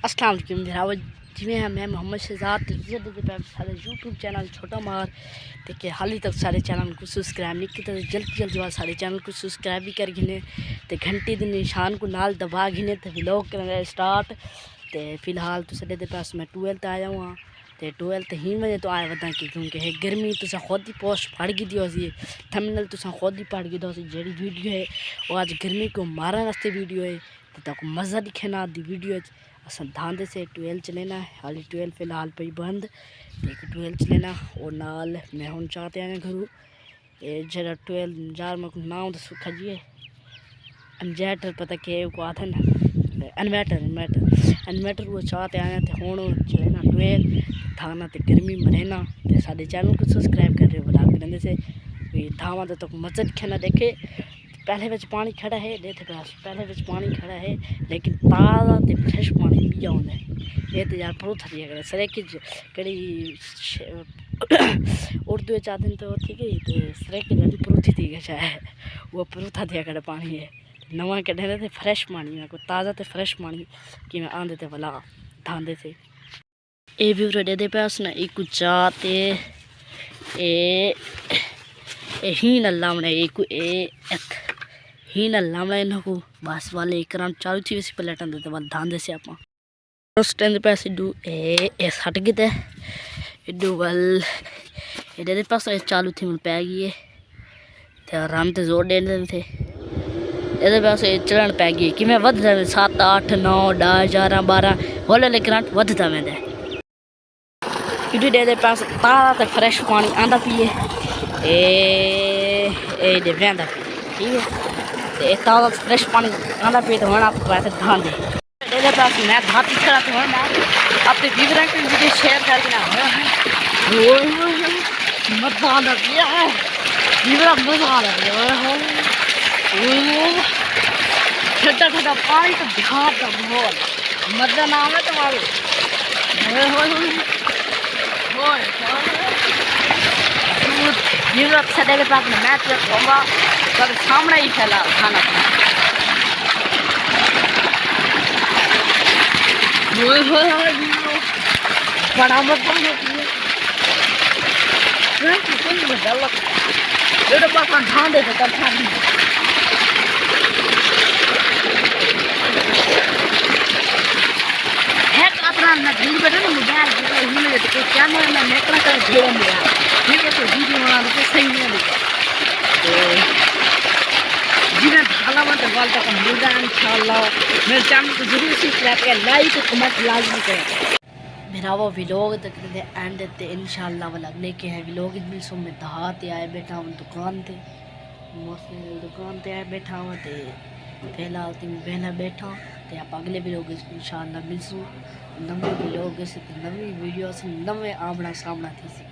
अस्सलाम वालेकुम जनाब जिवें मैं मोहम्मद शहजाद सारे यूट्यूब चैनल छोटा मार ते हाली तक सारे चैनल को सब्सक्राइब नहीं किया तो जल्दी जल्दी सारे चैनल को सब्सक्राइब भी कर गिने ते घंटी के निशान को नाल दबा गिने तो व्लॉग करना स्टार्ट। तो फिलहाल तो साढ़े पास मैं 12th आया हुआ तो 12th ही वजह तो आया बता कि क्योंकि है गर्मी तुसा खुद ही पोस्ट पढ़ गई थी थंबनेल तुसा खुद ही पढ़ गई थी जी वीडियो है वो आज गर्मी को मारने वास्ते वीडियो है तो तक मज़ा दिखना दी वीडियो अस धांधे से 12 चलेना हाली 12 फिलहाल पई बंद एक 12 चलेना और नाल मैं हूँ चाहते हैं घरू ये जरा 12 जार मैं नाम दसो खजिए इन्वर्टर पता के को आते ना इन्वर्टर वो चाहते आए थे हूँ चलेना 12 थाना तो गर्मी मरेना तो साढ़े चैनल को सब्सक्राइब कर रहे बुला कर से धावा तो तक मज़ा दिखना देखे। पहले बच पानी खड़ा है देते पास पहले बच पानी खड़ा है लेकिन ताज़ा तो फ्रेश पानी पी जाऊँगा ये तो यार प्रो थी अगर सरे की कड़ी उर्दू चाहते हैं तो ठीक है तो सरे की जल्दी प्रो थी शायद वो प्रो था दिया कर पानी है नवा कढ़े थे फ्रेश पानी मेरे को ताज़ा तो फ्रेश पानी कि मैं आंदे थे भला धांधे से ये भी दे दे पास ना एक चाहते ए ही नल्ला मैंने एक ही नल्ला मैं इन्हों को बस वाले एक राउंड चालू थी वैसे पलटन देते बाद धांधे से आप उस टाइम पैसे डू ए हट गए थे डू वाल ये पास चालू थी मैं पै गई है तो आराम से जोर दे थे ये पास चलन पै गई कि मैं वध 7 8 9 10 11 12 होले ले करंट वधता मैं दे पास ताज़ा तो फ्रेश पानी आंदा पिए ए वेंदा ठीक है तो ताज़ा फ्रेश पानी आंदा पिए तो हम आपको वैसे ध्यान दे मेरे पास मैं धाती खड़ा तो मैं अपने विवरण की वीडियो शेयर करके ना मज़ा आंदा पिया है विवरण मज़ा आ रहा है ठंडा ठंडा पानी तो बिहार का माहौल मज़ा ना आवे तुम्हारे सदैव पास में मैच कहूँगा पर सामने ही फैला खाना बड़ा मजा ध्यान दे मैं भूल बैठे ना मोबाइल तो कैमरा में नेकना कर भेड़ मिला ठीक है तो वीडियो बना तो सही नहीं लगा तो जिन्हें ढाला मत वाल तक मिल जाए इंशाल्लाह मेरे चैनल को जरूर सब्सक्राइब करें लाइक और कमेंट लाजमी करें मेरा वो व्लॉग तक एंड देते इंशाल्लाह वाला लेके हैं व्लॉग इतनी सो में दहाते आए बैठा हूँ दुकान थे दुकान पे आए बैठा हुआ तो फिलहाल तुम बहना बैठा तो आप अगले व्लॉग इंशाल्लाह मिलसूँ नवे व्लॉग से नवी वीडियो से नवे आमना सामना थी सी।